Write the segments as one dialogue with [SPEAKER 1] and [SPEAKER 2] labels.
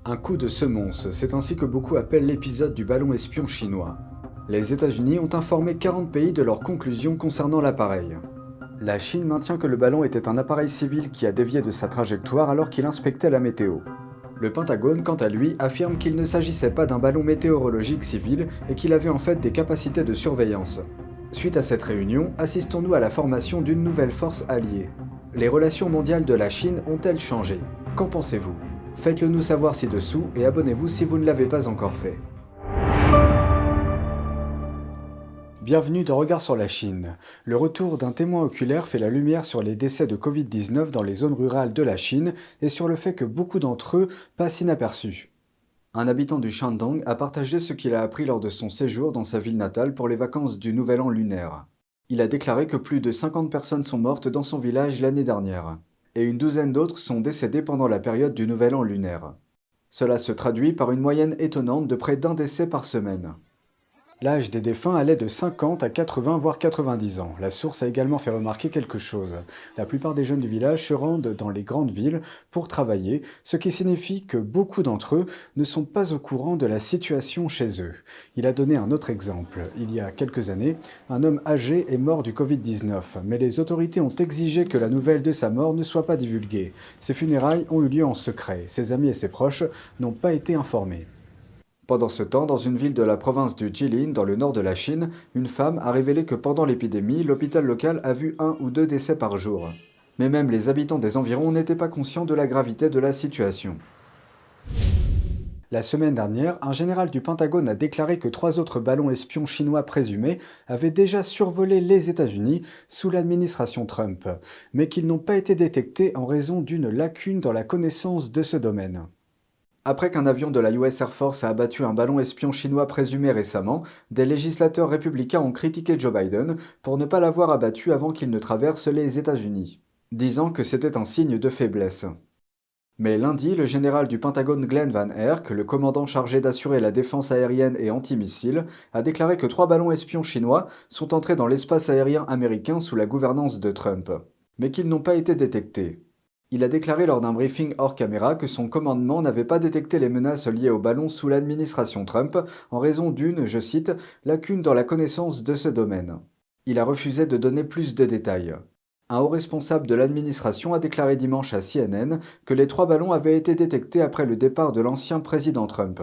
[SPEAKER 1] Un coup de semonce, c'est ainsi que beaucoup appellent l'épisode du ballon espion chinois. Les États-Unis ont informé 40 pays de leurs conclusions concernant l'appareil. La Chine maintient que le ballon était un appareil civil qui a dévié de sa trajectoire alors qu'il inspectait la météo. Le Pentagone, quant à lui, affirme qu'il ne s'agissait pas d'un ballon météorologique civil et qu'il avait en fait des capacités de surveillance. Suite à cette réunion, assistons-nous à la formation d'une nouvelle force alliée. Les relations mondiales de la Chine ont-elles changé? Qu'en pensez-vous? Faites-le nous savoir ci-dessous et abonnez-vous si vous ne l'avez pas encore fait. Bienvenue dans Regard sur la Chine. Le retour d'un témoin oculaire fait la lumière sur les décès de Covid-19 dans les zones rurales de la Chine et sur le fait que beaucoup d'entre eux passent inaperçus. Un habitant du Shandong a partagé ce qu'il a appris lors de son séjour dans sa ville natale pour les vacances du Nouvel An lunaire. Il a déclaré que plus de 50 personnes sont mortes dans son village l'année dernière, et une douzaine d'autres sont décédées pendant la période du Nouvel An lunaire. Cela se traduit par une moyenne étonnante de près d'un décès par semaine. L'âge des défunts allait de 50 à 80 voire 90 ans. La source a également fait remarquer quelque chose. La plupart des jeunes du village se rendent dans les grandes villes pour travailler, ce qui signifie que beaucoup d'entre eux ne sont pas au courant de la situation chez eux. Il a donné un autre exemple. Il y a quelques années, un homme âgé est mort du Covid-19, mais les autorités ont exigé que la nouvelle de sa mort ne soit pas divulguée. Ses funérailles ont eu lieu en secret. Ses amis et ses proches n'ont pas été informés. Pendant ce temps, dans une ville de la province du Jilin, dans le nord de la Chine, une femme a révélé que pendant l'épidémie, l'hôpital local a vu 1 ou 2 décès par jour. Mais même les habitants des environs n'étaient pas conscients de la gravité de la situation. La semaine dernière, un général du Pentagone a déclaré que 3 autres ballons espions chinois présumés avaient déjà survolé les États-Unis sous l'administration Trump, mais qu'ils n'ont pas été détectés en raison d'une lacune dans la connaissance de ce domaine. Après qu'un avion de la US Air Force a abattu un ballon espion chinois présumé récemment, des législateurs républicains ont critiqué Joe Biden pour ne pas l'avoir abattu avant qu'il ne traverse les États-Unis, disant que c'était un signe de faiblesse. Mais lundi, le général du Pentagone Glenn Van Herk, le commandant chargé d'assurer la défense aérienne et antimissiles, a déclaré que 3 ballons espions chinois sont entrés dans l'espace aérien américain sous la gouvernance de Trump, mais qu'ils n'ont pas été détectés. Il a déclaré lors d'un briefing hors caméra que son commandement n'avait pas détecté les menaces liées au ballon sous l'administration Trump en raison d'une, je cite, lacune dans la connaissance de ce domaine. Il a refusé de donner plus de détails. Un haut responsable de l'administration a déclaré dimanche à CNN que les 3 ballons avaient été détectés après le départ de l'ancien président Trump.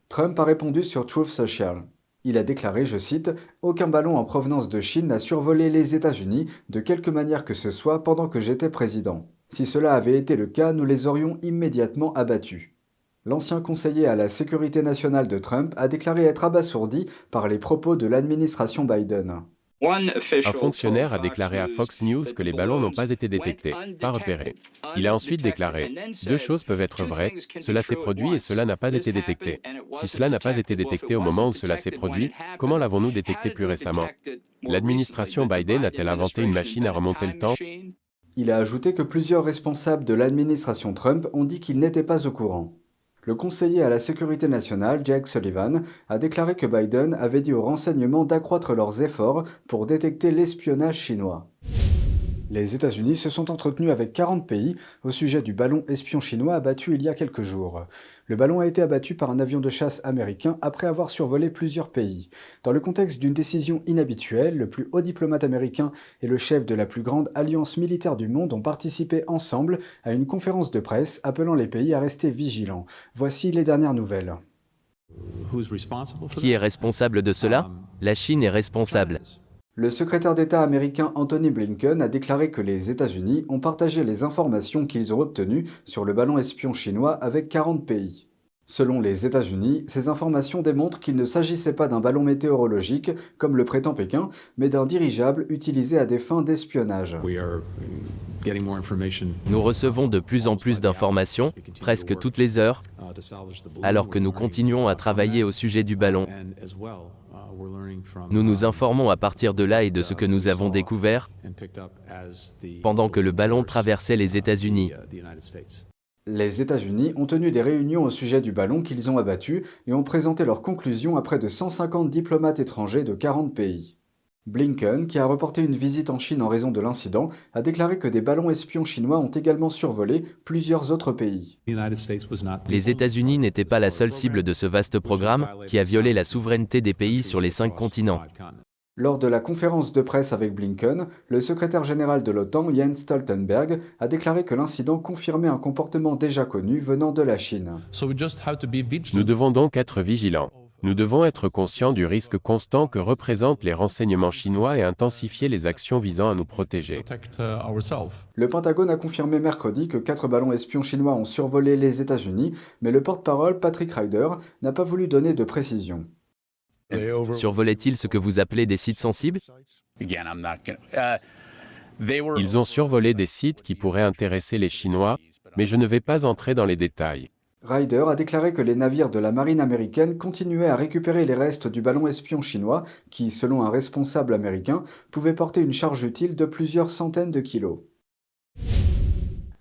[SPEAKER 1] Trump a répondu sur Truth Social. Il a déclaré, je cite, « Aucun ballon en provenance de Chine n'a survolé les États-Unis de quelque manière que ce soit pendant que j'étais président. Si cela avait été le cas, nous les aurions immédiatement abattus. » L'ancien conseiller à la sécurité nationale de Trump a déclaré être abasourdi par les propos de l'administration Biden.
[SPEAKER 2] Un fonctionnaire a déclaré à Fox News que les ballons n'ont pas été détectés, pas repérés. Il a ensuite déclaré « Deux choses peuvent être vraies, cela s'est produit et cela n'a pas été détecté. Si cela n'a pas été détecté au moment où cela s'est produit, comment l'avons-nous détecté plus récemment? L'administration Biden a-t-elle inventé une machine à remonter le temps? »
[SPEAKER 1] Il a ajouté que plusieurs responsables de l'administration Trump ont dit qu'ils n'étaient pas au courant. Le conseiller à la sécurité nationale, Jake Sullivan, a déclaré que Biden avait dit aux renseignements d'accroître leurs efforts pour détecter l'espionnage chinois. Les États-Unis se sont entretenus avec 40 pays au sujet du ballon espion chinois abattu il y a quelques jours. Le ballon a été abattu par un avion de chasse américain après avoir survolé plusieurs pays. Dans le contexte d'une décision inhabituelle, le plus haut diplomate américain et le chef de la plus grande alliance militaire du monde ont participé ensemble à une conférence de presse appelant les pays à rester vigilants. Voici les dernières nouvelles.
[SPEAKER 3] Qui est responsable de cela? La Chine est responsable.
[SPEAKER 1] Le secrétaire d'État américain Anthony Blinken a déclaré que les États-Unis ont partagé les informations qu'ils ont obtenues sur le ballon espion chinois avec 40 pays. Selon les États-Unis, ces informations démontrent qu'il ne s'agissait pas d'un ballon météorologique, comme le prétend Pékin, mais d'un dirigeable utilisé à des fins d'espionnage.
[SPEAKER 3] Nous recevons de plus en plus d'informations, presque toutes les heures, alors que nous continuons à travailler au sujet du ballon. Nous nous informons à partir de là et de ce que nous avons découvert pendant que le ballon traversait les États-Unis.
[SPEAKER 1] Les États-Unis ont tenu des réunions au sujet du ballon qu'ils ont abattu et ont présenté leurs conclusions à près de 150 diplomates étrangers de 40 pays. Blinken, qui a reporté une visite en Chine en raison de l'incident, a déclaré que des ballons espions chinois ont également survolé plusieurs autres pays.
[SPEAKER 3] Les États-Unis n'étaient pas la seule cible de ce vaste programme, qui a violé la souveraineté des pays sur les 5 continents.
[SPEAKER 1] Lors de la conférence de presse avec Blinken, le secrétaire général de l'OTAN, Jens Stoltenberg, a déclaré que l'incident confirmait un comportement déjà connu venant de la Chine.
[SPEAKER 2] Nous devons donc être vigilants. Nous devons être conscients du risque constant que représentent les renseignements chinois et intensifier les actions visant à nous protéger.
[SPEAKER 1] Le Pentagone a confirmé mercredi que 4 ballons espions chinois ont survolé les États-Unis, mais le porte-parole Patrick Ryder n'a pas voulu donner de précision.
[SPEAKER 3] Survolaient-ils ce que vous appelez des sites sensibles?
[SPEAKER 2] Ils ont survolé des sites qui pourraient intéresser les Chinois, mais je ne vais pas entrer dans les détails.
[SPEAKER 1] Ryder a déclaré que les navires de la marine américaine continuaient à récupérer les restes du ballon espion chinois qui, selon un responsable américain, pouvait porter une charge utile de plusieurs centaines de kilos.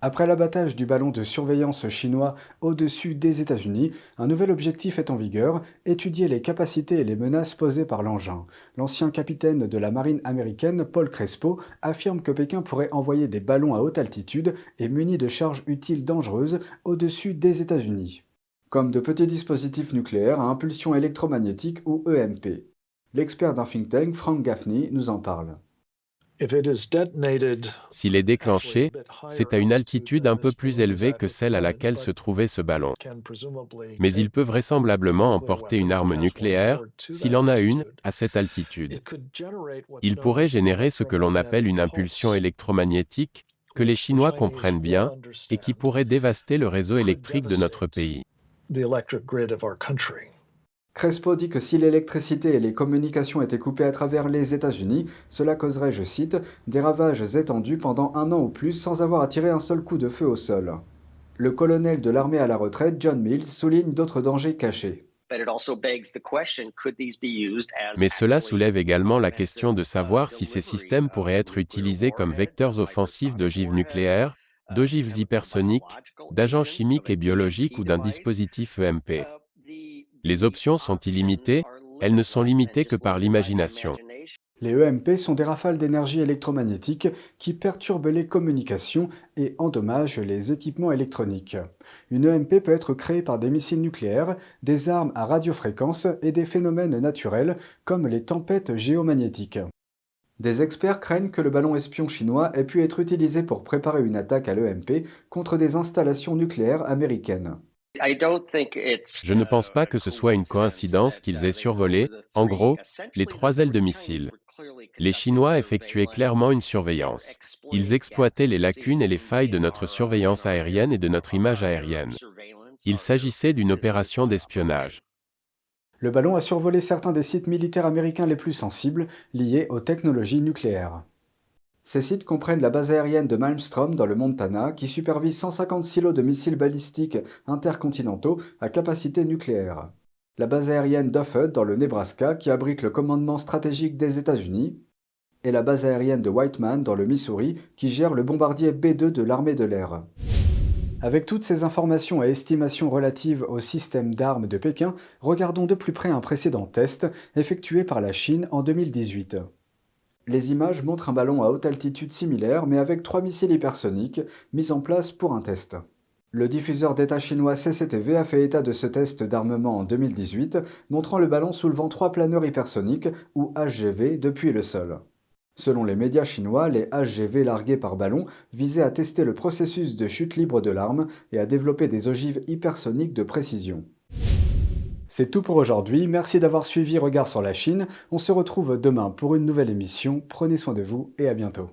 [SPEAKER 1] Après l'abattage du ballon de surveillance chinois au-dessus des États-Unis, un nouvel objectif est en vigueur, étudier les capacités et les menaces posées par l'engin. L'ancien capitaine de la marine américaine, Paul Crespo, affirme que Pékin pourrait envoyer des ballons à haute altitude et munis de charges utiles dangereuses au-dessus des États-Unis, comme de petits dispositifs nucléaires à impulsion électromagnétique ou EMP. L'expert d'un think tank, Frank Gaffney, nous en parle.
[SPEAKER 2] S'il est déclenché, c'est à une altitude un peu plus élevée que celle à laquelle se trouvait ce ballon. Mais il peut vraisemblablement emporter une arme nucléaire, s'il en a une, à cette altitude. Il pourrait générer ce que l'on appelle une impulsion électromagnétique, que les Chinois comprennent bien, et qui pourrait dévaster le réseau électrique de notre pays.
[SPEAKER 1] Crespo dit que si l'électricité et les communications étaient coupées à travers les États-Unis, cela causerait, je cite, « des ravages étendus pendant 1 an ou plus sans avoir à tirer un seul coup de feu au sol ». Le colonel de l'armée à la retraite, John Mills, souligne d'autres dangers cachés.
[SPEAKER 2] Mais cela soulève également la question de savoir si ces systèmes pourraient être utilisés comme vecteurs offensifs d'ogives nucléaires, d'ogives hypersoniques, d'agents chimiques et biologiques ou d'un dispositif EMP. Les options sont illimitées, elles ne sont limitées que par l'imagination.
[SPEAKER 1] Les EMP sont des rafales d'énergie électromagnétique qui perturbent les communications et endommagent les équipements électroniques. Une EMP peut être créée par des missiles nucléaires, des armes à radiofréquence et des phénomènes naturels comme les tempêtes géomagnétiques. Des experts craignent que le ballon espion chinois ait pu être utilisé pour préparer une attaque à l'EMP contre des installations nucléaires américaines.
[SPEAKER 2] Je ne pense pas que ce soit une coïncidence qu'ils aient survolé, en gros, les 3 ailes de missiles. Les Chinois effectuaient clairement une surveillance. Ils exploitaient les lacunes et les failles de notre surveillance aérienne et de notre image aérienne. Il s'agissait d'une opération d'espionnage.
[SPEAKER 1] Le ballon a survolé certains des sites militaires américains les plus sensibles, liés aux technologies nucléaires. Ces sites comprennent la base aérienne de Malmstrom dans le Montana, qui supervise 150 silos de missiles balistiques intercontinentaux à capacité nucléaire. La base aérienne d'Offutt dans le Nebraska, qui abrite le commandement stratégique des États-Unis, et la base aérienne de Whiteman dans le Missouri, qui gère le bombardier B-2 de l'armée de l'air. Avec toutes ces informations et estimations relatives au système d'armes de Pékin, regardons de plus près un précédent test effectué par la Chine en 2018. Les images montrent un ballon à haute altitude similaire mais avec 3 missiles hypersoniques mis en place pour un test. Le diffuseur d'État chinois CCTV a fait état de ce test d'armement en 2018, montrant le ballon soulevant 3 planeurs hypersoniques ou HGV depuis le sol. Selon les médias chinois, les HGV largués par ballon visaient à tester le processus de chute libre de l'arme et à développer des ogives hypersoniques de précision. C'est tout pour aujourd'hui, merci d'avoir suivi Regard sur la Chine, on se retrouve demain pour une nouvelle émission, prenez soin de vous et à bientôt.